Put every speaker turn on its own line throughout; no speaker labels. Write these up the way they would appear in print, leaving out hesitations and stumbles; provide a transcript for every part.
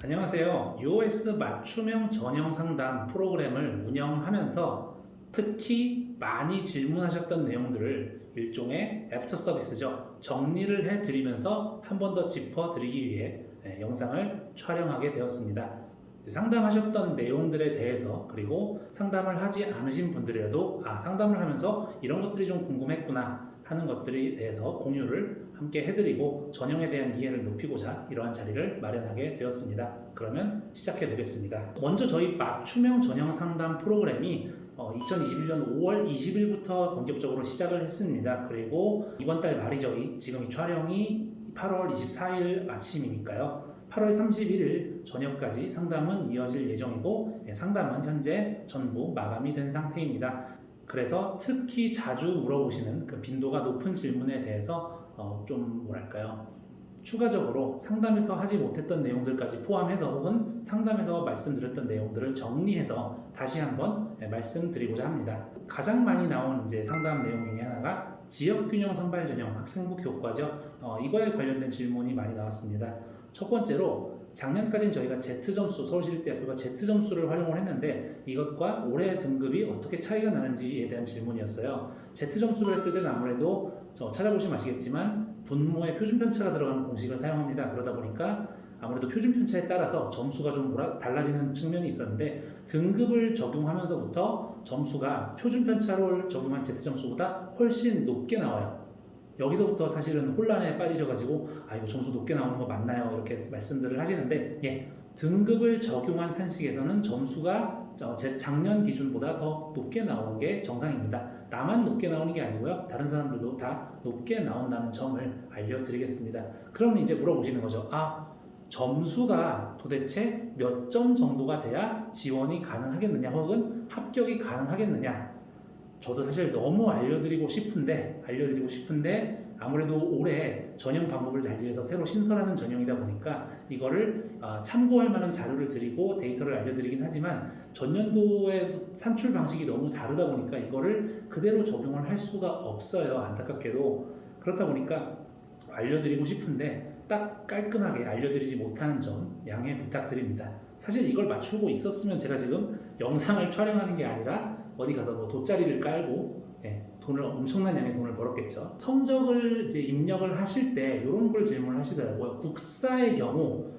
안녕하세요. UOS 맞춤형 전형 상담 프로그램을 운영하면서 특히 많이 질문하셨던 내용들을 일종의 애프터 서비스죠. 정리를 해드리면서 한 번 더 짚어드리기 위해 영상을 촬영하게 되었습니다. 상담하셨던 내용들에 대해서, 그리고 상담을 하지 않으신 분들이라도 상담을 하면서 이런 것들이 좀 궁금했구나 하는 것들에 대해서 공유를 함께 해드리고 전형에 대한 이해를 높이고자 이러한 자리를 마련하게 되었습니다. 그러면 시작해 보겠습니다. 먼저 저희 맞춤형 전형 상담 프로그램이 2021년 5월 20일부터 본격적으로 시작을 했습니다. 그리고 이번 달 말이죠. 지금 이 촬영이 8월 24일 아침이니까요. 8월 31일 저녁까지 상담은 이어질 예정이고 상담은 현재 전부 마감이 된 상태입니다. 그래서 특히 자주 물어보시는 그 빈도가 높은 질문에 대해서 추가적으로 상담에서 하지 못했던 내용들까지 포함해서 혹은 상담에서 말씀드렸던 내용들을 정리해서 다시 한번 말씀드리고자 합니다. 가장 많이 나온 상담 내용 중에 하나가 지역균형 선발 전형 학생부 교과죠. 이거에 관련된 질문이 많이 나왔습니다. 첫 번째로 작년까지는 저희가 Z점수, 서울시립대학교가 Z점수를 활용을 했는데 이것과 올해 등급이 어떻게 차이가 나는지에 대한 질문이었어요. Z점수를 했을 때는 아무래도 찾아보시면 아시겠지만 분모의 표준편차가 들어가는 공식을 사용합니다. 그러다 보니까 아무래도 표준편차에 따라서 점수가 좀 달라지는 측면이 있었는데 등급을 적용하면서부터 점수가 표준편차를 적용한 Z점수보다 훨씬 높게 나와요. 여기서부터 사실은 혼란에 빠지셔가지고 이거 점수 높게 나오는 거 맞나요? 이렇게 말씀들을 하시는데 등급을 적용한 산식에서는 점수가 작년 기준보다 더 높게 나오는 게 정상입니다. 나만 높게 나오는 게 아니고요. 다른 사람들도 다 높게 나온다는 점을 알려드리겠습니다. 그러면 이제 물어보시는 거죠. 점수가 도대체 몇 점 정도가 돼야 지원이 가능하겠느냐 혹은 합격이 가능하겠느냐. 저도 사실 너무 알려드리고 싶은데 아무래도 올해 전형 방법을 달리해서 새로 신설하는 전형이다 보니까 이거를 참고할 만한 자료를 드리고 데이터를 알려드리긴 하지만 전년도의 산출 방식이 너무 다르다 보니까 이거를 그대로 적용을 할 수가 없어요. 안타깝게도. 그렇다 보니까 알려드리고 싶은데 딱 깔끔하게 알려드리지 못하는 점 양해 부탁드립니다. 사실 이걸 맞추고 있었으면 제가 지금 영상을 촬영하는 게 아니라 어디 가서 돗자리를 깔고 엄청난 양의 돈을 벌었겠죠. 성적을 입력을 하실 때 이런 걸 질문을 하시더라고요. 국사의 경우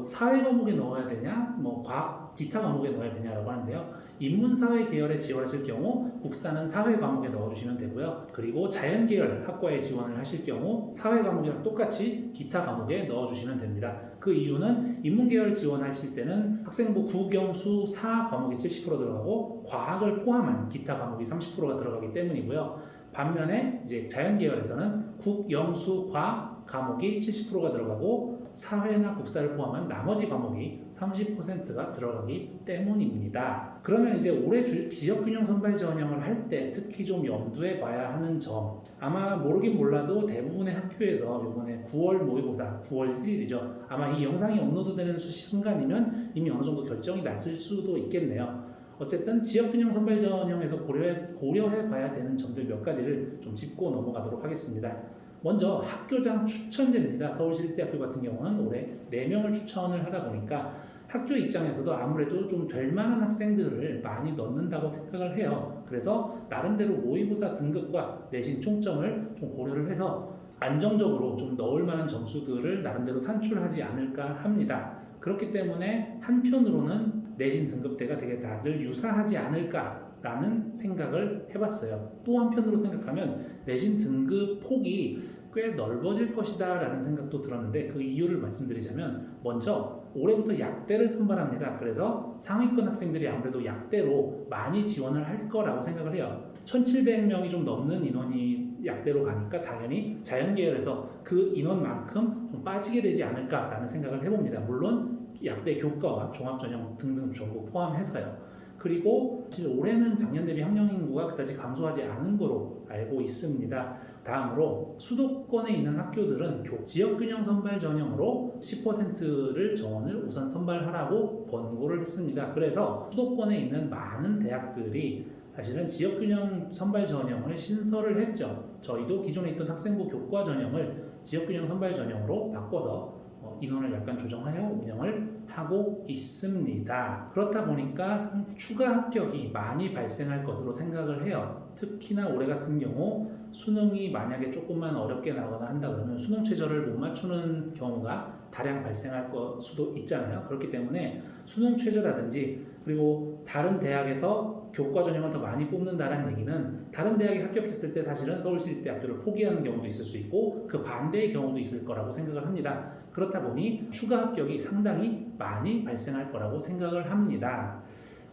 사회 과목에 넣어야 되냐, 과학, 기타 과목에 넣어야 되냐라고 하는데요. 인문사회 계열에 지원하실 경우 국사는 사회 과목에 넣어주시면 되고요. 그리고 자연계열 학과에 지원을 하실 경우 사회 과목이랑 똑같이 기타 과목에 넣어주시면 됩니다. 그 이유는 인문계열 지원하실 때는 학생부 국영수 사 과목이 70% 들어가고 과학을 포함한 기타 과목이 30%가 들어가기 때문이고요. 반면에 자연계열에서는 국영수 과 과목이 70%가 들어가고 사회나 국사를 포함한 나머지 과목이 30%가 들어가기 때문입니다. 그러면 올해 지역균형 선발 전형을 할 때 특히 좀 염두에 봐야 하는 점, 아마 모르긴 몰라도 대부분의 학교에서 이번에 9월 모의고사 9월 1일이죠. 아마 이 영상이 업로드되는 순간이면 이미 어느 정도 결정이 났을 수도 있겠네요. 어쨌든 지역균형 선발 전형에서 고려해 봐야 되는 점들 몇 가지를 좀 짚고 넘어가도록 하겠습니다. 먼저 학교장 추천제입니다. 서울시립대학교 같은 경우는 올해 4명을 추천을 하다 보니까 학교 입장에서도 아무래도 좀 될 만한 학생들을 많이 넣는다고 생각을 해요. 그래서 나름대로 모의고사 등급과 내신 총점을 좀 고려를 해서 안정적으로 좀 넣을 만한 점수들을 나름대로 산출하지 않을까 합니다. 그렇기 때문에 한편으로는 내신 등급대가 되게 다들 유사하지 않을까라는 생각을 해봤어요. 또 한편으로 생각하면 내신 등급 폭이 꽤 넓어질 것이다 라는 생각도 들었는데 그 이유를 말씀드리자면 먼저 올해부터 약대를 선발합니다. 그래서 상위권 학생들이 아무래도 약대로 많이 지원을 할 거라고 생각을 해요. 1700명이 좀 넘는 인원이 약대로 가니까 당연히 자연계열에서 그 인원만큼 좀 빠지게 되지 않을까라는 생각을 해봅니다. 물론 약대 교과와 종합전형 등등 전부 포함해서요. 그리고 사실 올해는 작년 대비 학령 인구가 그다지 감소하지 않은 거로 알고 있습니다. 다음으로 수도권에 있는 학교들은 지역균형 선발 전형으로 10%를 정원을 우선 선발하라고 권고를 했습니다. 그래서 수도권에 있는 많은 대학들이 사실은 지역균형 선발 전형을 신설을 했죠. 저희도 기존에 있던 학생부 교과 전형을 지역균형 선발 전형으로 바꿔서 인원을 약간 조정하여 운영을 하고 있습니다. 그렇다 보니까 추가 합격이 많이 발생할 것으로 생각을 해요. 특히나 올해 같은 경우 수능이 만약에 조금만 어렵게 나거나 한다 그러면 수능 최저를 못 맞추는 경우가 다량 발생할 수도 있잖아요. 그렇기 때문에 수능 최저라든지 그리고 다른 대학에서 교과 전형을 더 많이 뽑는다는 얘기는 다른 대학에 합격했을 때 사실은 서울시립대학교를 포기하는 경우도 있을 수 있고 그 반대의 경우도 있을 거라고 생각을 합니다. 그렇다 보니 추가 합격이 상당히 많이 발생할 거라고 생각을 합니다.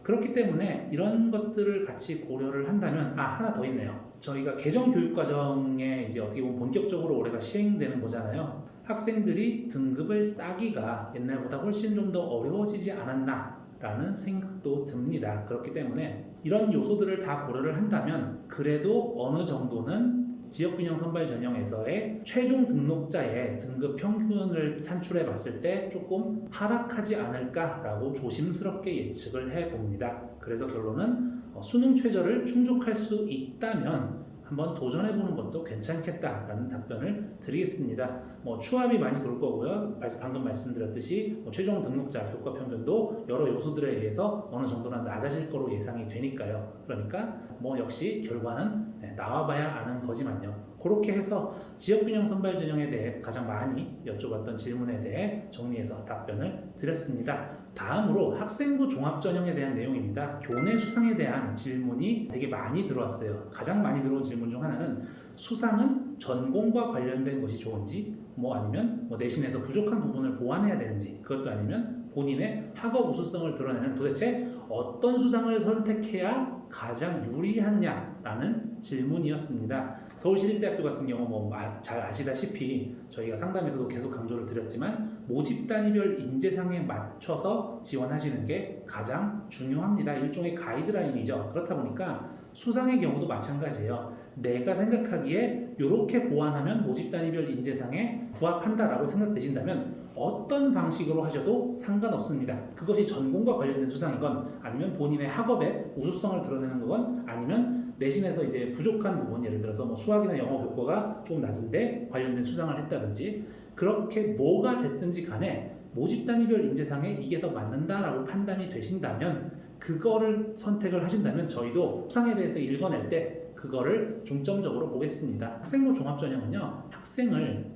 그렇기 때문에 이런 것들을 같이 고려를 한다면 하나 더 있네요. 저희가 개정교육과정에 이제 어떻게 보면 본격적으로 올해가 시행되는 거잖아요. 학생들이 등급을 따기가 옛날보다 훨씬 좀 더 어려워지지 않았나 라는 생각도 듭니다. 그렇기 때문에 이런 요소들을 다 고려를 한다면 그래도 어느 정도는 지역균형 선발 전형에서의 최종 등록자의 등급 평균을 산출해 봤을 때 조금 하락하지 않을까라고 조심스럽게 예측을 해봅니다. 그래서 결론은 수능 최저를 충족할 수 있다면 한번 도전해보는 것도 괜찮겠다라는 답변을 드리겠습니다. 추합이 많이 돌 거고요. 방금 말씀드렸듯이 최종 등록자 교과 평균도 여러 요소들에 의해서 어느 정도는 낮아질 거로 예상이 되니까요. 그러니까 역시 결과는 나와봐야 아는 거지만요. 그렇게 해서 지역균형 선발 전형에 대해 가장 많이 여쭤봤던 질문에 대해 정리해서 답변을 드렸습니다. 다음으로 학생부 종합전형에 대한 내용입니다. 교내 수상에 대한 질문이 되게 많이 들어왔어요. 가장 많이 들어온 질문 중 하나는 수상은 전공과 관련된 것이 좋은지 아니면 내신에서 부족한 부분을 보완해야 되는지 그것도 아니면 본인의 학업 우수성을 드러내는 도대체 어떤 수상을 선택해야 가장 유리하냐라는 질문이었습니다. 서울시립대학교 같은 경우 잘 아시다시피 저희가 상담에서도 계속 강조를 드렸지만 모집 단위별 인재상에 맞춰서 지원하시는 게 가장 중요합니다. 일종의 가이드라인이죠. 그렇다 보니까 수상의 경우도 마찬가지예요. 내가 생각하기에 이렇게 보완하면 모집 단위별 인재상에 부합한다라고 생각되신다면 어떤 방식으로 하셔도 상관없습니다. 그것이 전공과 관련된 수상이건 아니면 본인의 학업의 우수성을 드러내는 거건 아니면 내신에서 이제 부족한 부분 예를 들어서 수학이나 영어 교과가 좀 낮은데 관련된 수상을 했다든지 그렇게 뭐가 됐든지 간에 모집 단위별 인재상에 이게 더 맞는다라고 판단이 되신다면 그거를 선택을 하신다면 저희도 수상에 대해서 읽어낼 때 그거를 중점적으로 보겠습니다. 학생부 종합전형은요, 학생을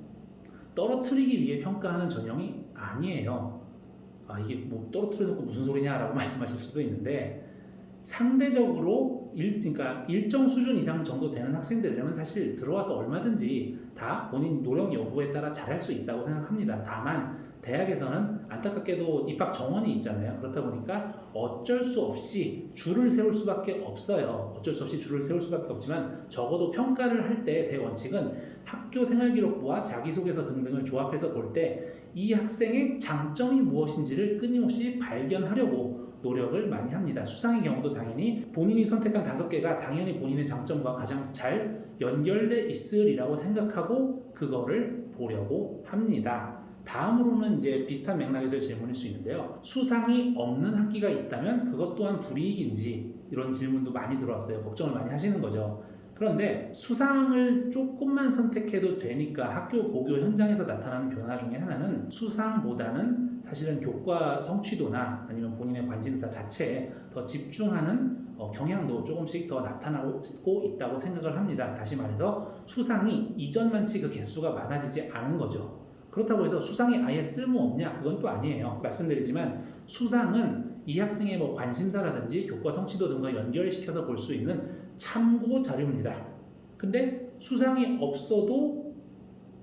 떨어뜨리기 위해 평가하는 전형이 아니에요. 이게 떨어뜨려놓고 무슨 소리냐라고 말씀하실 수도 있는데 상대적으로 그러니까 일정 수준 이상 정도 되는 학생들이라면 사실 들어와서 얼마든지 다 본인 노력 여부에 따라 잘할 수 있다고 생각합니다. 다만 대학에서는 안타깝게도 입학 정원이 있잖아요. 그렇다 보니까 어쩔 수 없이 줄을 세울 수밖에 없어요. 어쩔 수 없이 줄을 세울 수밖에 없지만 적어도 평가를 할 때 대원칙은 학교 생활기록부와 자기소개서 등등을 조합해서 볼 때 이 학생의 장점이 무엇인지를 끊임없이 발견하려고 노력을 많이 합니다. 수상의 경우도 당연히 본인이 선택한 5개가 당연히 본인의 장점과 가장 잘 연결돼 있으리라고 생각하고 그거를 보려고 합니다. 다음으로는 이제 비슷한 맥락에서 질문일 수 있는데요. 수상이 없는 학기가 있다면 그것 또한 불이익인지 이런 질문도 많이 들어왔어요. 걱정을 많이 하시는 거죠. 그런데 수상을 조금만 선택해도 되니까 학교 고교 현장에서 나타나는 변화 중에 하나는 수상보다는 사실은 교과 성취도나 아니면 본인의 관심사 자체에 더 집중하는 경향도 조금씩 더 나타나고 있다고 생각을 합니다. 다시 말해서 수상이 이전만치 그 개수가 많아지지 않은 거죠. 그렇다고 해서 수상이 아예 쓸모없냐? 그건 또 아니에요. 말씀드리지만 수상은 이 학생의 관심사라든지 교과 성취도 등과 연결시켜서 볼 수 있는 참고 자료입니다. 근데 수상이 없어도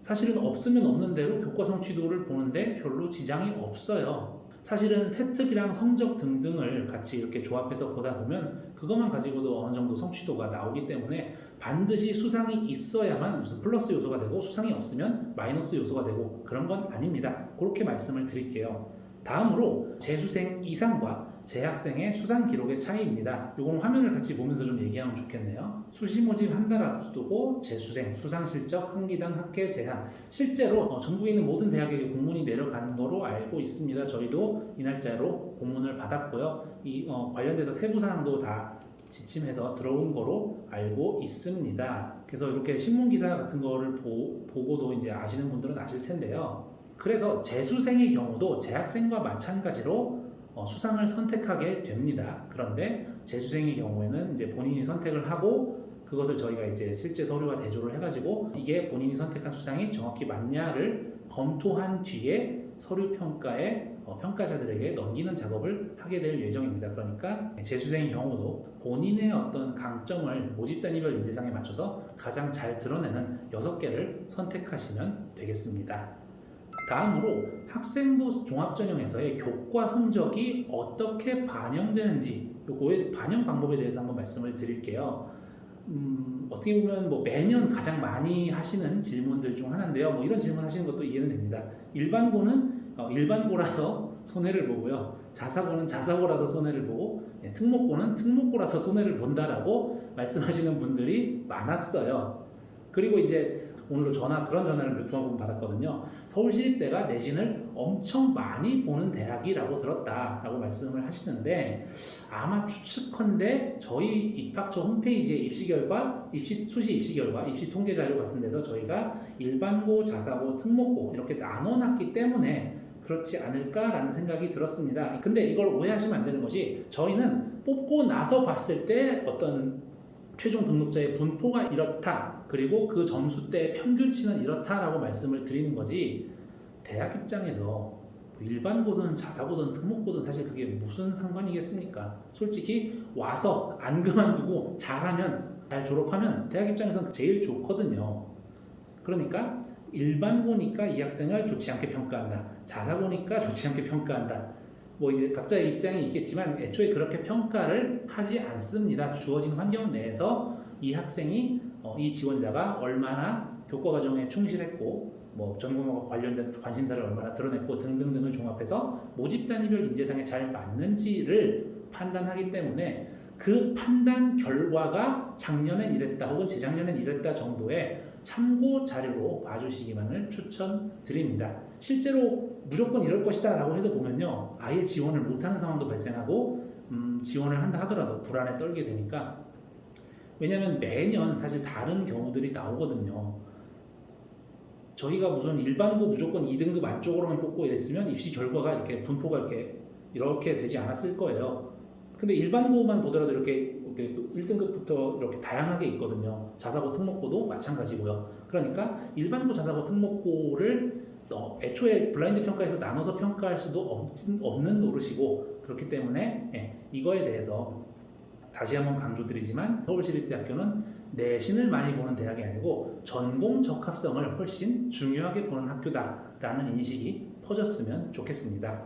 사실은 없으면 없는 대로 교과 성취도를 보는데 별로 지장이 없어요. 사실은 세특이랑 성적 등등을 같이 이렇게 조합해서 보다 보면 그것만 가지고도 어느 정도 성취도가 나오기 때문에 반드시 수상이 있어야만 무슨 플러스 요소가 되고 수상이 없으면 마이너스 요소가 되고 그런 건 아닙니다. 그렇게 말씀을 드릴게요. 다음으로 재수생 이상과 재학생의 수상 기록의 차이입니다. 이건 화면을 같이 보면서 좀 얘기하면 좋겠네요. 수시 모집 한 달 앞두고 재수생, 수상 실적, 학기당 합계 제한. 실제로 전국에 있는 모든 대학에게 공문이 내려간 거로 알고 있습니다. 저희도 이 날짜로 공문을 받았고요. 이 관련돼서 세부 사항도 다 지침해서 들어온 거로 알고 있습니다. 그래서 이렇게 신문 기사 같은 거를 보고도 이제 아시는 분들은 아실 텐데요. 그래서 재수생의 경우도 재학생과 마찬가지로 수상을 선택하게 됩니다. 그런데 재수생의 경우에는 이제 본인이 선택을 하고 그것을 저희가 이제 실제 서류와 대조를 해가지고 이게 본인이 선택한 수상이 정확히 맞냐를 검토한 뒤에 서류 평가에 평가자들에게 넘기는 작업을 하게 될 예정입니다. 그러니까 재수생의 경우도 본인의 어떤 강점을 모집단위별 인재상에 맞춰서 가장 잘 드러내는 6개를 선택하시면 되겠습니다. 다음으로 학생부 종합전형에서의 교과 성적이 어떻게 반영되는지 요거의 반영 방법에 대해서 한번 말씀을 드릴게요. 어떻게 보면 매년 가장 많이 하시는 질문들 중 하나인데요. 이런 질문 하시는 것도 이해는 됩니다. 일반고는 일반고라서 손해를 보고요. 자사고는 자사고라서 손해를 보고 특목고는 특목고라서 손해를 본다라고 말씀하시는 분들이 많았어요. 그리고 이제 오늘도 그런 전화를 몇 번 받았거든요. 서울시립대가 내신을 엄청 많이 보는 대학이라고 들었다라고 말씀을 하시는데 아마 추측컨대 저희 입학처 홈페이지의 입시 결과, 수시 입시 결과, 입시 통계 자료 같은 데서 저희가 일반고, 자사고, 특목고 이렇게 나눠놨기 때문에 그렇지 않을까라는 생각이 들었습니다. 근데 이걸 오해하시면 안 되는 것이 저희는 뽑고 나서 봤을 때 어떤 최종 등록자의 분포가 이렇다, 그리고 그 점수 때 평균치는 이렇다라고 말씀을 드리는 거지, 대학 입장에서 일반고든 자사고든 특목고든 사실 그게 무슨 상관이겠습니까? 솔직히 와서 안 그만두고 잘하면, 잘 졸업하면 대학 입장에서는 제일 좋거든요. 그러니까 일반고니까 이 학생을 좋지 않게 평가한다, 자사고니까 좋지 않게 평가한다, 이제 각자의 입장이 있겠지만 애초에 그렇게 평가를 하지 않습니다. 주어진 환경 내에서 이 학생이 이 지원자가 얼마나 교과 과정에 충실했고 전공과 관련된 관심사를 얼마나 드러냈고 등등등을 종합해서 모집단위별 인재상에 잘 맞는지를 판단하기 때문에 그 판단 결과가 작년엔 이랬다 혹은 재작년엔 이랬다 정도의 참고 자료로 봐주시기만을 추천드립니다. 실제로 무조건 이럴 것이다 라고 해서 보면요, 아예 지원을 못하는 상황도 발생하고 지원을 한다 하더라도 불안에 떨게 되니까. 왜냐하면 매년 사실 다른 경우들이 나오거든요. 저희가 무슨 일반고 무조건 2등급 안쪽으로만 뽑고 이랬으면 입시 결과가 이렇게 분포가 이렇게 되지 않았을 거예요. 근데 일반고만 보더라도 이렇게 1등급부터 이렇게 다양하게 있거든요. 자사고, 특목고도 마찬가지고요. 그러니까 일반고, 자사고, 특목고를 애초에 블라인드 평가에서 나눠서 평가할 수도 없는 노릇이고, 그렇기 때문에 이거에 대해서 다시 한번 강조드리지만 서울시립대학교는 내신을 많이 보는 대학이 아니고 전공 적합성을 훨씬 중요하게 보는 학교다라는 인식이 퍼졌으면 좋겠습니다.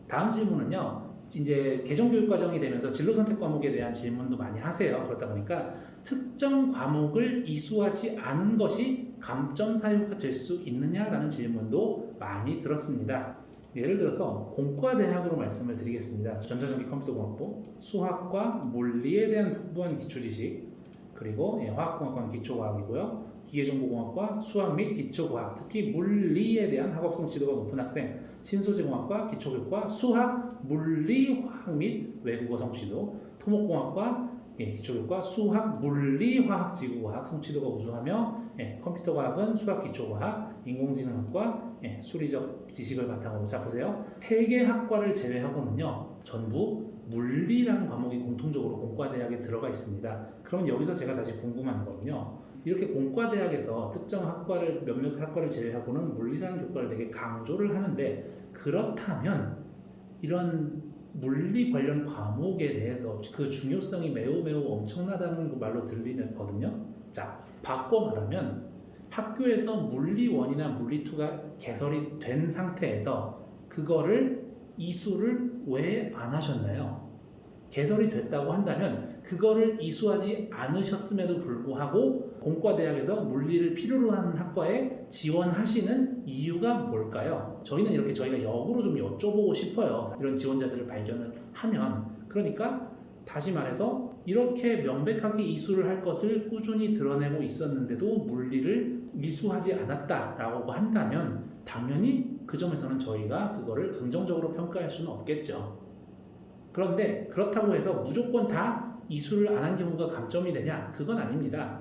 다음 질문은요, 이제 개정교육 과정이 되면서 진로 선택 과목에 대한 질문도 많이 하세요. 그렇다 보니까 특정 과목을 이수하지 않은 것이 감점 사유가 될 수 있느냐라는 질문도 많이 들었습니다. 예를 들어서 공과대학으로 말씀을 드리겠습니다. 전자전기 컴퓨터공학부, 수학과 물리에 대한 풍부한 기초지식, 그리고 화학공학과는 기초과학이고요. 기계정보공학과 수학 및 기초과학, 특히 물리에 대한 학업 성취도가 높은 학생, 신소재공학과 기초교과 수학, 물리, 화학 및 외국어 성취도, 토목공학과 기초교과 수학, 물리, 화학, 지구과학 성취도가 우수하며 컴퓨터과학은 수학, 기초과학, 인공지능학과 수리적 지식을 바탕으로. 자, 보세요. 3개 학과를 제외하고는요, 전부 물리라는 과목이 공통적으로 공과대학에 들어가 있습니다. 그럼 여기서 제가 다시 궁금한 거는요, 이렇게 공과대학에서 특정 학과를, 몇몇 학과를 제외하고는 물리라는 교과를 되게 강조를 하는데, 그렇다면 이런 물리 관련 과목에 대해서 그 중요성이 매우 엄청나다는 그 말로 들리거든요. 자, 바꿔 말하면 학교에서 물리 1이나 물리 2가 개설이 된 상태에서 그거를 이수를 왜 안 하셨나요? 개설이 됐다고 한다면 그거를 이수하지 않으셨음에도 불구하고 공과대학에서 물리를 필요로 하는 학과에 지원하시는 이유가 뭘까요? 저희는 이렇게 저희가 역으로 좀 여쭤보고 싶어요. 이런 지원자들을 발견을 하면. 그러니까 다시 말해서 이렇게 명백하게 이수를 할 것을 꾸준히 드러내고 있었는데도 물리를 이수하지 않았다라고 한다면 당연히 그 점에서는 저희가 그거를 긍정적으로 평가할 수는 없겠죠. 그런데 그렇다고 해서 무조건 다 이수를 안 한 경우가 감점이 되냐? 그건 아닙니다.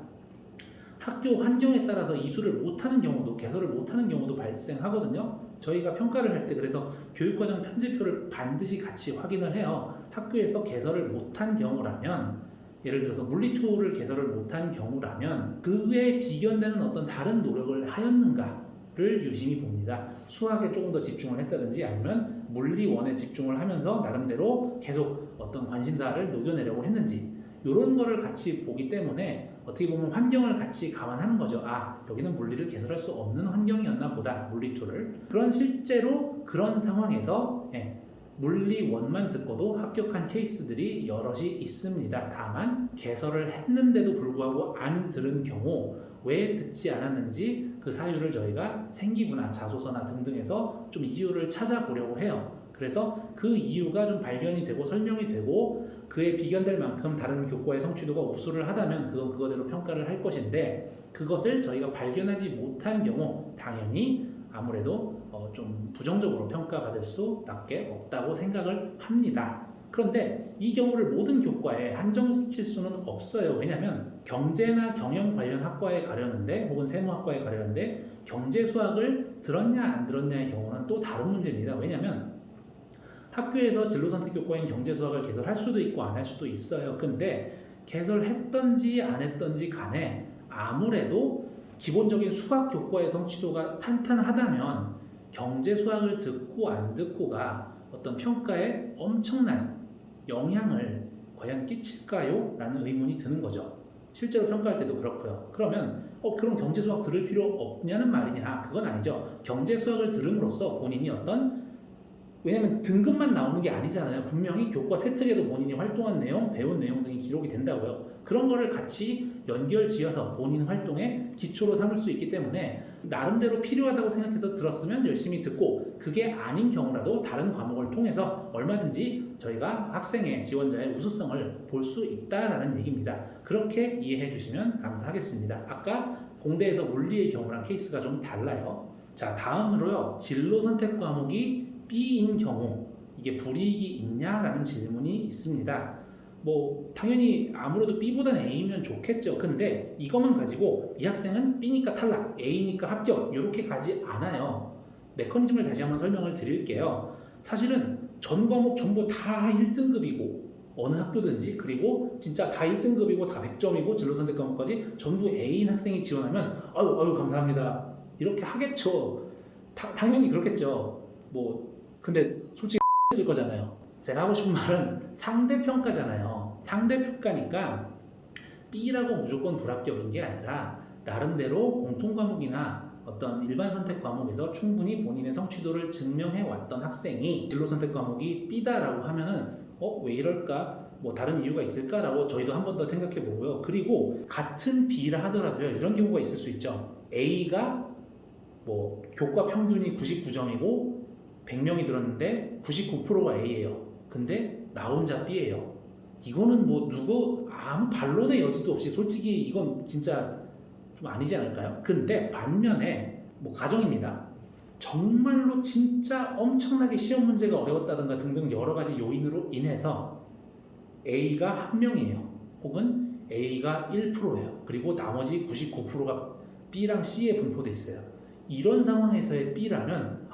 학교 환경에 따라서 이수를 못하는 경우도, 개설을 못하는 경우도 발생하거든요. 저희가 평가를 할 때 그래서 교육과정 편제표를 반드시 같이 확인을 해요. 학교에서 개설을 못한 경우라면, 예를 들어서 물리2를 개설을 못한 경우라면 그에 비견되는 어떤 다른 노력을 하였는가를 유심히 봅니다. 수학에 조금 더 집중을 했다든지 아니면 물리1에 집중을 하면서 나름대로 계속 어떤 관심사를 녹여내려고 했는지, 이런 거를 같이 보기 때문에 어떻게 보면 환경을 같이 감안하는 거죠. 아, 여기는 물리를 개설할 수 없는 환경이었나 보다, 물리2를. 그런 실제로 그런 상황에서 물리 1만 듣고도 합격한 케이스들이 여럿이 있습니다. 다만 개설을 했는데도 불구하고 안 들은 경우, 왜 듣지 않았는지 그 사유를 저희가 생기부나 자소서나 등등에서 좀 이유를 찾아보려고 해요. 그래서 그 이유가 좀 발견이 되고 설명이 되고 그에 비견될 만큼 다른 교과의 성취도가 우수를 하다면 그건 그거대로 평가를 할 것인데, 그것을 저희가 발견하지 못한 경우 당연히 아무래도 좀 부정적으로 평가받을 수밖에 없다고 생각을 합니다. 그런데 이 경우를 모든 교과에 한정시킬 수는 없어요. 왜냐하면 경제나 경영 관련 학과에 가려는데, 혹은 세무학과에 가려는데 경제 수학을 들었냐 안 들었냐의 경우는 또 다른 문제입니다. 왜냐하면 학교에서 진로선택 교과인 경제 수학을 개설할 수도 있고 안 할 수도 있어요. 근데 개설했던지 안 했던지 간에 아무래도 기본적인 수학 교과의 성취도가 탄탄하다면 경제 수학을 듣고 안 듣고가 어떤 평가에 엄청난 영향을 과연 끼칠까요? 라는 의문이 드는 거죠. 실제로 평가할 때도 그렇고요. 그러면 그럼 경제 수학 들을 필요 없냐는 말이냐? 그건 아니죠. 경제 수학을 들음으로써 본인이 왜냐면 등급만 나오는 게 아니잖아요. 분명히 교과 세특에도 본인이 활동한 내용, 배운 내용 등이 기록이 된다고요. 그런 거를 같이 연결지어서 본인 활동의 기초로 삼을 수 있기 때문에 나름대로 필요하다고 생각해서 들었으면 열심히 듣고, 그게 아닌 경우라도 다른 과목을 통해서 얼마든지 저희가 학생의 지원자의 우수성을 볼 수 있다라는 얘기입니다. 그렇게 이해해 주시면 감사하겠습니다. 아까 공대에서 물리의 경우랑 케이스가 좀 달라요. 자, 다음으로요. 진로 선택 과목이 B인 경우 이게 불이익이 있냐라는 질문이 있습니다. 당연히 아무래도 B보다는 A면 좋겠죠. 근데 이것만 가지고 이 학생은 B니까 탈락, A니까 합격 이렇게 가지 않아요. 메커니즘을 다시 한번 설명을 드릴게요. 사실은 전 과목 전부 다 1등급이고 어느 학교든지, 그리고 진짜 다 1등급이고 다 100점이고 진로선택 과목까지 전부 A인 학생이 지원하면 아유 감사합니다 이렇게 하겠죠. 당연히 그렇겠죠. 근데 솔직히 쓸 거잖아요. 제가 하고 싶은 말은 상대평가잖아요. 상대평가니까 B라고 무조건 불합격인 게 아니라 나름대로 공통과목이나 어떤 일반 선택 과목에서 충분히 본인의 성취도를 증명해 왔던 학생이 진로 선택 과목이 B다라고 하면은 왜 이럴까? 다른 이유가 있을까라고 저희도 한 번 더 생각해 보고요. 그리고 같은 B라 하더라도요, 이런 경우가 있을 수 있죠. A가 교과 평균이 99점이고 100명이 들었는데 99%가 A예요. 근데 나 혼자 B예요. 이거는 누구 아무 반론의 여지도 없이 솔직히 이건 진짜 좀 아니지 않을까요? 근데 반면에 가정입니다. 정말로 진짜 엄청나게 시험 문제가 어려웠다든가 등등 여러 가지 요인으로 인해서 A가 1명이에요. 혹은 A가 1%예요. 그리고 나머지 99%가 B랑 C에 분포돼 있어요. 이런 상황에서의 B라면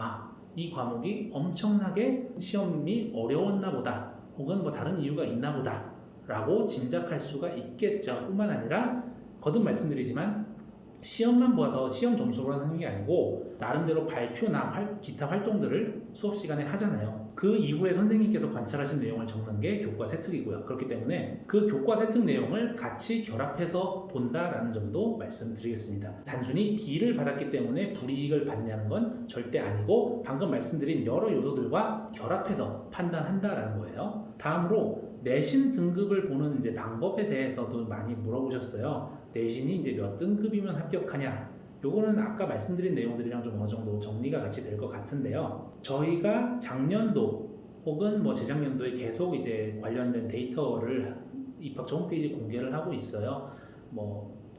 이 과목이 엄청나게 시험이 어려웠나 보다, 혹은 다른 이유가 있나 보다 라고 짐작할 수가 있겠죠. 뿐만 아니라 거듭 말씀드리지만 시험만 보아서 시험 점수로 하는 게 아니고 나름대로 발표나 기타 활동들을 수업 시간에 하잖아요. 그 이후에 선생님께서 관찰하신 내용을 적는 게 교과 세특이고요. 그렇기 때문에 그 교과 세특 내용을 같이 결합해서 본다라는 점도 말씀드리겠습니다. 단순히 B를 받았기 때문에 불이익을 받냐는 건 절대 아니고 방금 말씀드린 여러 요소들과 결합해서 판단한다라는 거예요. 다음으로 내신 등급을 보는 방법에 대해서도 많이 물어보셨어요. 내신이 몇 등급이면 합격하냐? 요거는 아까 말씀드린 내용들이랑 좀 어느 정도 정리가 같이 될 것 같은데요. 저희가 작년도 혹은 재작년도에 계속 관련된 데이터를 입학처 홈페이지 공개를 하고 있어요.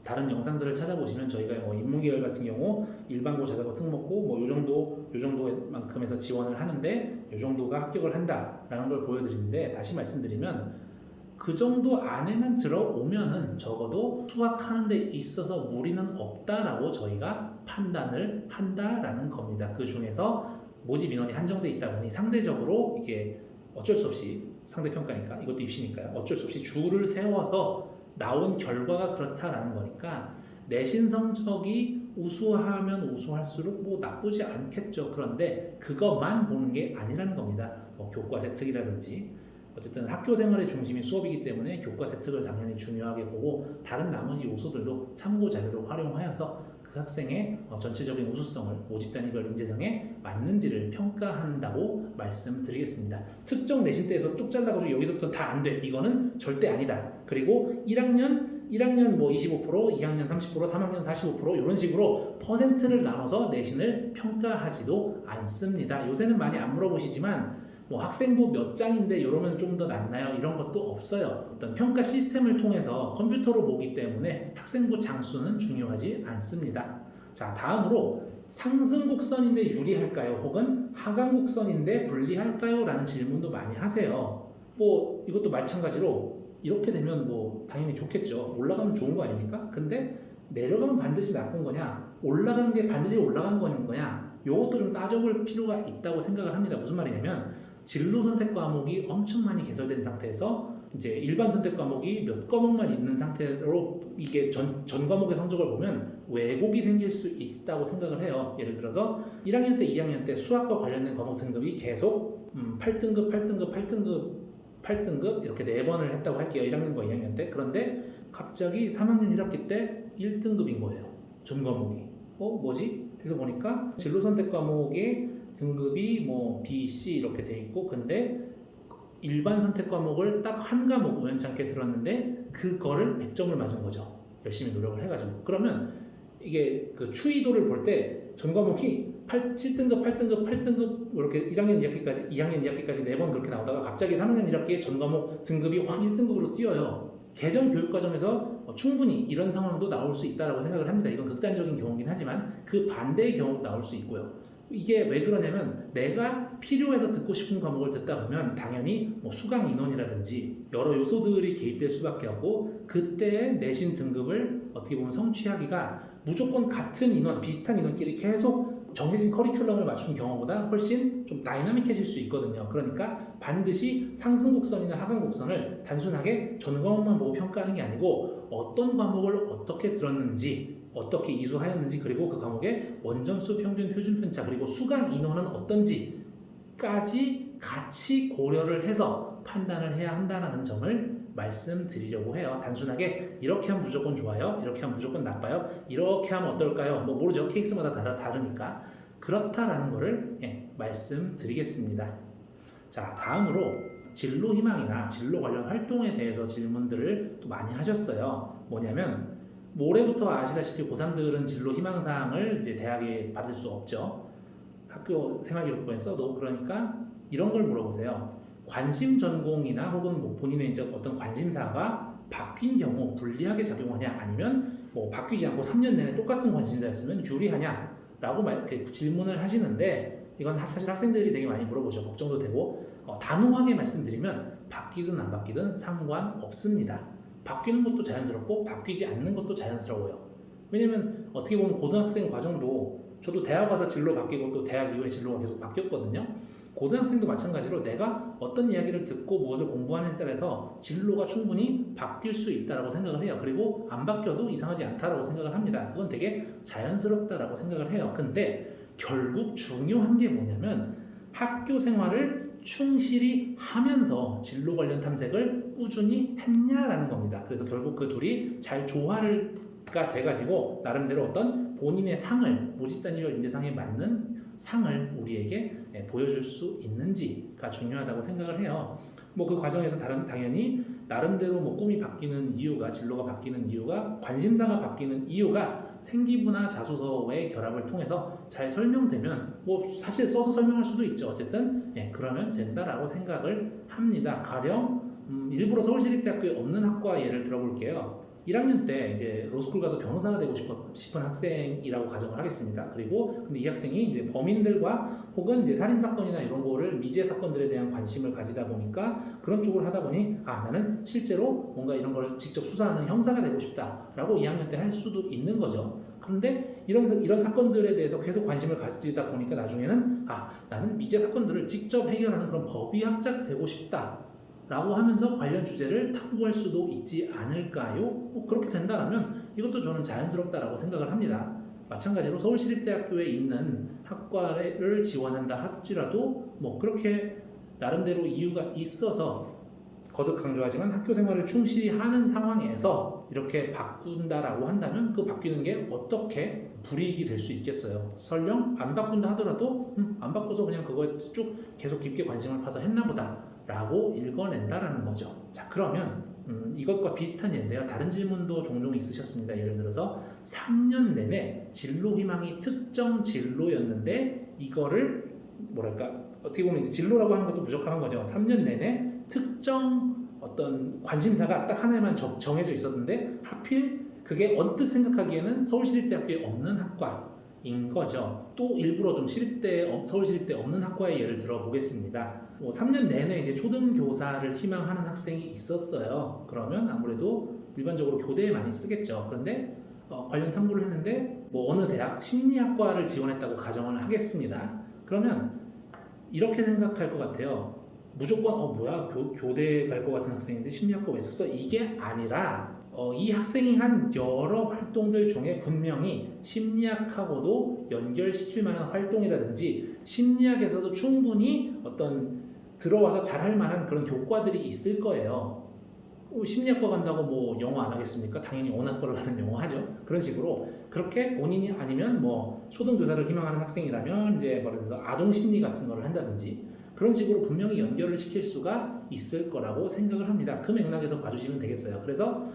다른 영상들을 찾아보시면 저희가 인문계열 같은 경우 일반고, 자사고, 특목고 요 정도만큼에서 지원을 하는데 요 정도가 합격을 한다라는 걸 보여드리는데, 다시 말씀드리면 그 정도 안에만 들어오면은 적어도 수학하는 데 있어서 무리는 없다라고 저희가 판단을 한다라는 겁니다. 그 중에서 모집 인원이 한정돼 있다 보니 상대적으로 이게 어쩔 수 없이 상대평가니까 이것도 입시니까요. 어쩔 수 없이 줄을 세워서 나온 결과가 그렇다라는 거니까 내신 성적이 우수하면 우수할수록 뭐 나쁘지 않겠죠. 그런데 그것만 보는 게 아니라는 겁니다. 뭐 교과세 특이라든지 어쨌든 학교 생활의 중심이 수업이기 때문에 교과세 특을 당연히 중요하게 보고 다른 나머지 요소들도 참고 자료로 활용하여서 그 학생의 전체적인 우수성을 모집 단위별 인재상에 맞는지를 평가한다고 말씀드리겠습니다. 특정 내신대에서 쭉 잘라가지고 여기서부터 다 안 돼. 이거는 절대 아니다. 그리고 1학년 뭐 25%, 2학년 30%, 3학년 45% 이런 식으로 퍼센트를 나눠서 내신을 평가하지도 않습니다. 요새는 많이 안 물어보시지만 뭐 학생부 몇 장인데 이러면 좀 더 낫나요? 이런 것도 없어요. 어떤 평가 시스템을 통해서 컴퓨터로 보기 때문에 학생부 장수는 중요하지 않습니다. 자, 다음으로 상승 곡선인데 유리할까요? 혹은 하강 곡선인데 불리할까요? 라는 질문도 많이 하세요. 뭐 이것도 마찬가지로 이렇게 되면 뭐 당연히 좋겠죠. 올라가면 좋은 거 아닙니까? 근데 내려가면 반드시 나쁜 거냐? 올라가는 게 반드시 올라가는 거냐? 이것도 좀 따져볼 필요가 있다고 생각을 합니다. 무슨 말이냐면 진로 선택 과목이 엄청 많이 개설된 상태에서 이제 일반 선택 과목이 몇 과목만 있는 상태로 이게 전 과목의 성적을 보면 왜곡이 생길 수 있다고 생각을 해요. 예를 들어서 1학년 때, 2학년 때 수학과 관련된 과목 등급이 계속 8등급, 8등급, 8등급, 8등급 이렇게 4번을 했다고 할게요. 1학년과 2학년 때. 그런데 갑자기 3학년 1학기 때 1등급인 거예요. 전 과목이. 뭐지? 그래서 보니까 진로 선택 과목의 등급이 뭐 B, C 이렇게 돼 있고 근데 일반 선택 과목을 딱 한 과목 우연찮게 들었는데 그거를 100점을 맞은 거죠. 열심히 노력을 해가지고. 그러면 이게 그 추이도를 볼 때 전 과목이 7등급, 8등급, 8등급 이렇게 1학년 2학기까지, 2학년 2학기까지 4번 그렇게 나오다가 갑자기 3학년 1학기에 전 과목 등급이 확 1등급으로 뛰어요. 개정 교육 과정에서 충분히 이런 상황도 나올 수 있다고 생각을 합니다. 이건 극단적인 경우긴 하지만 그 반대의 경우도 나올 수 있고요. 이게 왜 그러냐면 내가 필요해서 듣고 싶은 과목을 듣다 보면 당연히 뭐 수강 인원이라든지 여러 요소들이 개입될 수밖에 없고 그때의 내신 등급을 어떻게 보면 성취하기가 무조건 같은 인원, 비슷한 인원끼리 계속 정해진 커리큘럼을 맞춘 경우보다 훨씬 좀 다이나믹해질 수 있거든요. 그러니까 반드시 상승 곡선이나 하강 곡선을 단순하게 전 과목만 보고 평가하는 게 아니고 어떤 과목을 어떻게 들었는지 어떻게 이수하였는지 그리고 그 과목의 원점수, 평균, 표준 편차 그리고 수강 인원은 어떤지까지 같이 고려를 해서 판단을 해야 한다는 점을 말씀드리려고 해요. 단순하게 이렇게 하면 무조건 좋아요, 이렇게 하면 무조건 나빠요, 이렇게 하면 어떨까요? 뭐 모르죠. 케이스마다 다르니까 그렇다라는 거를 말씀드리겠습니다. 자, 다음으로 진로 희망이나 진로 관련 활동에 대해서 질문들을 또 많이 하셨어요. 뭐냐면 올해부터 아시다시피 고3들은 진로 희망사항을 이제 대학에 받을 수 없죠. 학교 생활기록부에 써도. 그러니까 이런 걸 물어보세요. 관심 전공이나 혹은 뭐 본인의 이제 어떤 관심사가 바뀐 경우 불리하게 작용하냐 아니면 뭐 바뀌지 않고 3년 내내 똑같은 관심사였으면 유리하냐 라고 질문을 하시는데 이건 사실 학생들이 되게 많이 물어보죠. 걱정도 되고 단호하게 말씀드리면 바뀌든 안 바뀌든 상관없습니다. 바뀌는 것도 자연스럽고 바뀌지 않는 것도 자연스러워요. 왜냐면 어떻게 보면 고등학생 과정도 저도 대학 와서 진로 바뀌고 또 대학 이후에 진로가 계속 바뀌었거든요. 고등학생도 마찬가지로 내가 어떤 이야기를 듣고 무엇을 공부하느냐에 따라서 진로가 충분히 바뀔 수 있다고 생각을 해요. 그리고 안 바뀌어도 이상하지 않다고 생각을 합니다. 그건 되게 자연스럽다고 생각을 해요. 근데 결국 중요한 게 뭐냐면 학교 생활을 충실히 하면서 진로 관련 탐색을 꾸준히 했냐라는 겁니다. 그래서 결국 그 둘이 잘 조화가 돼가지고 나름대로 어떤 본인의 상을 모집 단위별 인재상에 맞는 상을 우리에게 보여줄 수 있는지가 중요하다고 생각을 해요. 뭐 그 과정에서 당연히 나름대로 뭐 꿈이 바뀌는 이유가 진로가 바뀌는 이유가 관심사가 바뀌는 이유가 생기부나 자소서의 결합을 통해서 잘 설명되면 뭐 사실 써서 설명할 수도 있죠. 어쨌든 그러면 된다라고 생각을 합니다. 가령 일부러 서울시립대학교에 없는 학과 예를 들어볼게요. 1학년 때 이제 로스쿨 가서 변호사가 되고 싶은 학생이라고 가정을 하겠습니다. 그리고 근데 이 학생이 이제 범인들과 혹은 이제 살인 사건이나 이런 거를 미제 사건들에 대한 관심을 가지다 보니까 그런 쪽을 하다 보니 나는 실제로 뭔가 이런 걸 직접 수사하는 형사가 되고 싶다라고 2학년 때 할 수도 있는 거죠. 그런데 이런 사건들에 대해서 계속 관심을 가지다 보니까 나중에는 나는 미제 사건들을 직접 해결하는 그런 법의학자가 되고 싶다 라고 하면서 관련 주제를 탐구할 수도 있지 않을까요? 그렇게 된다면 이것도 저는 자연스럽다라고 생각을 합니다. 마찬가지로 서울시립대학교에 있는 학과를 지원한다 할지라도 그렇게 나름대로 이유가 있어서 거듭 강조하지만 학교 생활을 충실히 하는 상황에서 이렇게 바꾼다라고 한다면 그 바뀌는 게 어떻게 불이익이 될 수 있겠어요? 설령 안 바꾼다 하더라도 안 바꿔서 그냥 그거에 쭉 계속 깊게 관심을 파서 했나 보다 라고 읽어낸다라는 거죠. 자, 그러면 이것과 비슷한 예인데요. 다른 질문도 종종 있으셨습니다. 예를 들어서 3년 내내 진로 희망이 특정 진로였는데 이거를 어떻게 보면 이제 진로라고 하는 것도 부족한 거죠. 3년 내내 특정 어떤 관심사가 딱 하나에만 정해져 있었는데 하필 그게 언뜻 생각하기에는 서울시립대학교에 없는 학과인 거죠. 또 일부러 좀 서울시립대 없는 학과의 예를 들어보겠습니다. 3년 내내 이제 초등교사를 희망하는 학생이 있었어요. 그러면 아무래도 일반적으로 교대에 많이 쓰겠죠. 그런데 관련 탐구를 했는데 어느 대학 심리학과를 지원했다고 가정을 하겠습니다. 그러면 이렇게 생각할 것 같아요. 무조건 뭐야 교대 갈 것 같은 학생인데 심리학과 왜 썼어? 이게 아니라 이 학생이 한 여러 활동들 중에 분명히 심리학하고도 연결시킬 만한 활동이라든지 심리학에서도 충분히 어떤 들어와서 잘할 만한 그런 교과들이 있을 거예요. 심리학과 간다고 영어 안 하겠습니까? 당연히 언어학과를 가는 영어 하죠. 그런 식으로 그렇게 본인이 아니면 초등교사를 희망하는 학생이라면 이제 말해서 아동 심리 같은 거를 한다든지 그런 식으로 분명히 연결을 시킬 수가 있을 거라고 생각을 합니다. 그 맥락에서 봐주시면 되겠어요. 그래서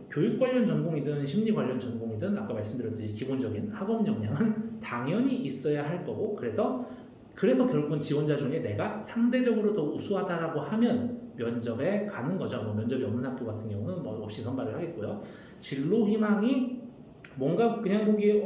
교육 관련 전공이든 심리 관련 전공이든 아까 말씀드렸듯이 기본적인 학업 역량은 당연히 있어야 할 거고 그래서 결국은 지원자 중에 내가 상대적으로 더 우수하다라고 하면 면접에 가는 거죠. 면접이 없는 학교 같은 경우는 없이 선발을 하겠고요. 진로 희망이 뭔가 그냥 보기에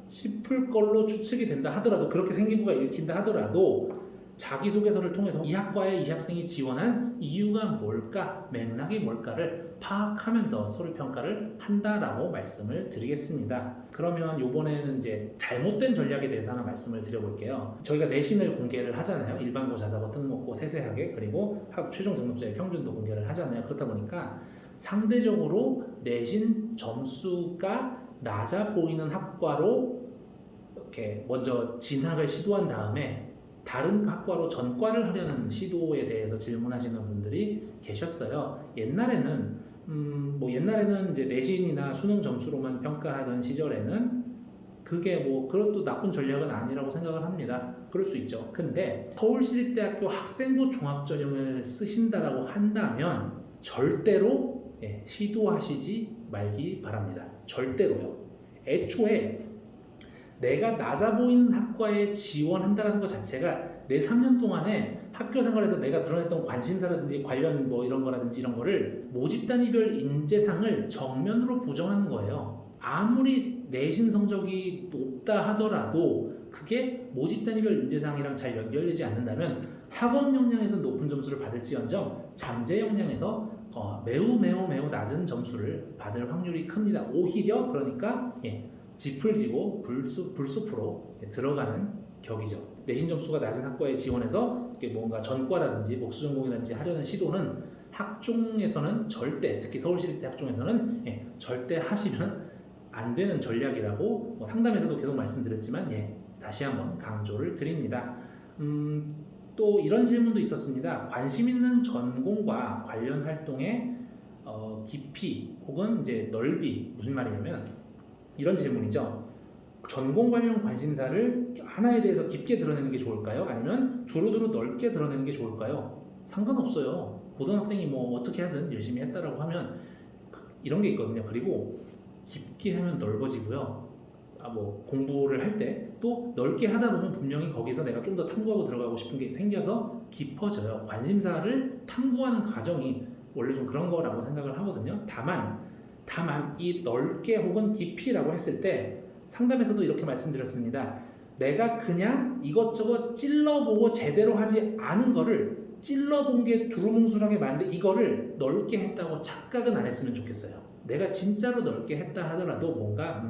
싶을 걸로 추측이 된다 하더라도 그렇게 생기부가 읽힌다 하더라도 자기소개서를 통해서 이 학과에 이 학생이 지원한 이유가 뭘까, 맥락이 뭘까를 파악하면서 서류평가를 한다라고 말씀을 드리겠습니다. 그러면 이번에는 이제 잘못된 전략에 대해서 하나 말씀을 드려볼게요. 저희가 내신을 공개를 하잖아요. 일반고, 자사고, 특목고 세세하게 그리고 최종 등록자의 평균도 공개를 하잖아요. 그렇다 보니까 상대적으로 내신 점수가 낮아 보이는 학과로 이렇게 먼저 진학을 시도한 다음에 다른 학과로 전과를 하려는 시도에 대해서 질문하시는 분들이 계셨어요. 옛날에는 이제 내신이나 수능 점수로만 평가하던 시절에는 그게 그것도 나쁜 전략은 아니라고 생각을 합니다. 그럴 수 있죠. 근데 서울시립대학교 학생부 종합전형을 쓰신다라고 한다면 절대로 시도하시지 말기 바랍니다. 절대로요. 애초에 내가 낮아 보이는 학과에 지원한다는 것 자체가 내 3년 동안에 학교 생활에서 내가 드러냈던 관심사라든지 관련 이런 거라든지 이런 거를 모집 단위별 인재상을 정면으로 부정하는 거예요. 아무리 내신 성적이 높다 하더라도 그게 모집 단위별 인재상이랑 잘 연결되지 않는다면 학업 역량에서 높은 점수를 받을지언정 잠재 역량에서 매우 낮은 점수를 받을 확률이 큽니다. 오히려 그러니까 짚을 지고 불숲으로 들어가는 격이죠. 내신 점수가 낮은 학과에 지원해서 뭔가 전과라든지 복수전공이라든지 하려는 시도는 학종에서는 절대, 특히 서울시립대 학종에서는 절대 하시면 안 되는 전략이라고 상담에서도 계속 말씀드렸지만 다시 한번 강조를 드립니다. 또 이런 질문도 있었습니다. 관심 있는 전공과 관련 활동의 깊이 혹은 이제 넓이 무슨 말이냐면 이런 질문이죠. 전공 관련 관심사를 하나에 대해서 깊게 드러내는 게 좋을까요? 아니면 두루두루 넓게 드러내는 게 좋을까요? 상관없어요. 고등학생이 어떻게 하든 열심히 했다라고 하면 이런 게 있거든요. 그리고 깊게 하면 넓어지고요. 공부를 할 때 또 넓게 하다 보면 분명히 거기서 내가 좀 더 탐구하고 들어가고 싶은 게 생겨서 깊어져요. 관심사를 탐구하는 과정이 원래 좀 그런 거라고 생각을 하거든요. 다만 다만 이 넓게 혹은 깊이라고 했을 때 상담에서도 이렇게 말씀드렸습니다. 내가 그냥 이것저것 찔러보고 제대로 하지 않은 거를 찔러본 게 두루뭉술하게 만든 이거를 넓게 했다고 착각은 안 했으면 좋겠어요. 내가 진짜로 넓게 했다 하더라도 뭔가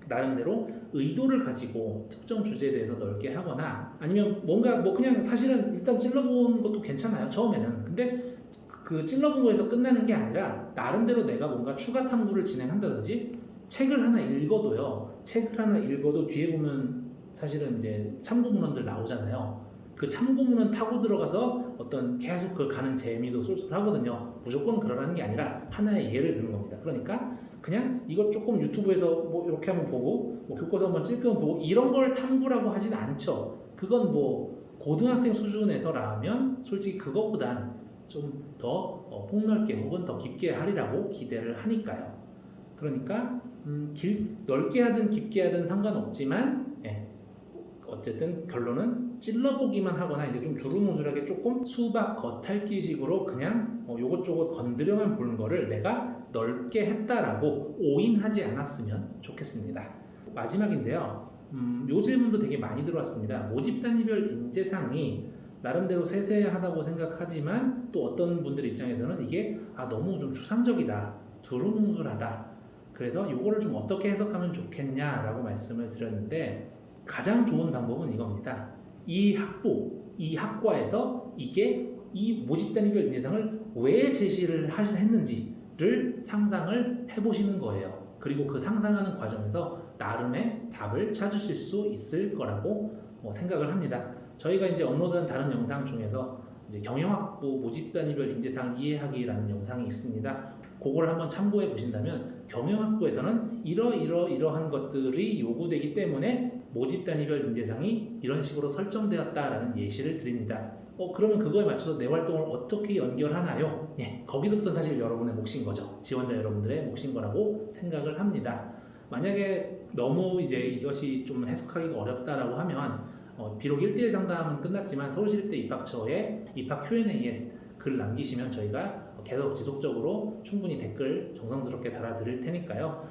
나름대로 의도를 가지고 특정 주제에 대해서 넓게 하거나 아니면 뭔가 뭐 그냥 사실은 일단 찔러본 것도 괜찮아요. 처음에는. 근데 그 찔러본 거에서 끝나는 게 아니라 나름대로 내가 뭔가 추가 탐구를 진행한다든지 책을 하나 읽어도요. 책을 하나 읽어도 뒤에 보면 사실은 이제 참고문헌들 나오잖아요. 그 참고문헌 타고 들어가서 어떤 계속 그 가는 재미도 쏠쏠하거든요. 무조건 그러라는 게 아니라 하나의 예를 드는 겁니다. 그러니까 그냥 이것 조금 유튜브에서 뭐 이렇게 한번 보고 뭐 교과서 한번 찔끔 보고 이런 걸 탐구라고 하진 않죠. 그건 뭐 고등학생 수준에서라면 솔직히 그것보단 좀 더 폭넓게 혹은 더 깊게 하리라고 기대를 하니까요. 그러니까 넓게 하든 깊게 하든 상관없지만 어쨌든 결론은 찔러보기만 하거나 이제 좀 두루뭉술하게 조금 수박 겉핥기식으로 그냥 요것저것 건드려만 보는 거를 내가 넓게 했다라고 오인하지 않았으면 좋겠습니다. 마지막인데요. 요 질문도 되게 많이 들어왔습니다. 모집 단위별 인재상이 나름대로 세세하다고 생각하지만 또 어떤 분들 입장에서는 이게 너무 좀 추상적이다, 두루뭉술하다. 그래서 요거를 좀 어떻게 해석하면 좋겠냐라고 말씀을 드렸는데 가장 좋은 방법은 이겁니다. 이 학과에서 이게 이 모집 단위별 인재상을 왜 제시를 했는지를 상상을 해보시는 거예요. 그리고 그 상상하는 과정에서 나름의 답을 찾으실 수 있을 거라고 생각을 합니다. 저희가 이제 업로드한 다른 영상 중에서 이제 경영학부 모집 단위별 인재상 이해하기라는 영상이 있습니다. 그걸 한번 참고해 보신다면 경영학부에서는 이러한 것들이 요구되기 때문에 모집 단위별 인재상이 이런 식으로 설정되었다라는 예시를 드립니다. 그러면 그거에 맞춰서 내 활동을 어떻게 연결하나요? 거기서부터 사실 여러분의 몫인 거죠. 지원자 여러분들의 몫인 거라고 생각을 합니다. 만약에 너무 이제 이것이 좀 해석하기가 어렵다라고 하면 비록 1대1 상담은 끝났지만 서울시립대 입학처에 입학 Q&A에 글 남기시면 저희가 계속 지속적으로 충분히 댓글 정성스럽게 달아드릴 테니까요.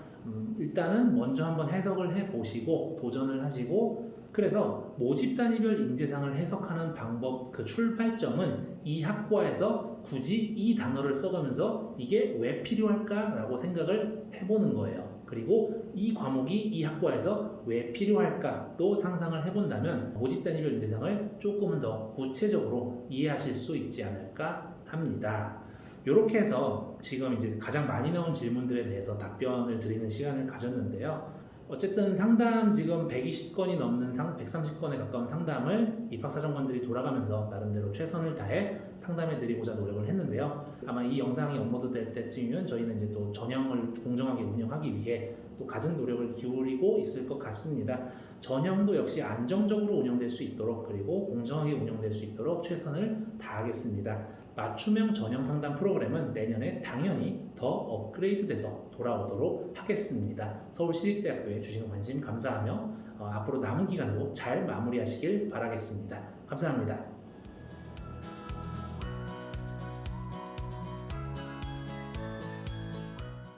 일단은 먼저 한번 해석을 해보시고 도전을 하시고 그래서 모집 단위별 인재상을 해석하는 방법 그 출발점은 이 학과에서 굳이 이 단어를 써가면서 이게 왜 필요할까라고 생각을 해보는 거예요. 그리고 이 과목이 이 학과에서 왜 필요할까도 상상을 해본다면 모집 단위별 인재상을 조금은 더 구체적으로 이해하실 수 있지 않을까 합니다. 이렇게 해서 지금 이제 가장 많이 나온 질문들에 대해서 답변을 드리는 시간을 가졌는데요. 어쨌든 상담 지금 120건이 넘는 130건에 가까운 상담을 입학사정관들이 돌아가면서 나름대로 최선을 다해 상담해 드리고자 노력을 했는데요. 아마 이 영상이 업로드 될 때쯤이면 저희는 이제 또 전형을 공정하게 운영하기 위해 또 갖은 노력을 기울이고 있을 것 같습니다. 전형도 역시 안정적으로 운영될 수 있도록 그리고 공정하게 운영될 수 있도록 최선을 다하겠습니다. 맞춤형 전형 상담 프로그램은 내년에 당연히 더 업그레이드돼서 돌아오도록 하겠습니다. 서울시립대학교에 주신 관심 감사하며 앞으로 남은 기간도 잘 마무리하시길 바라겠습니다. 감사합니다.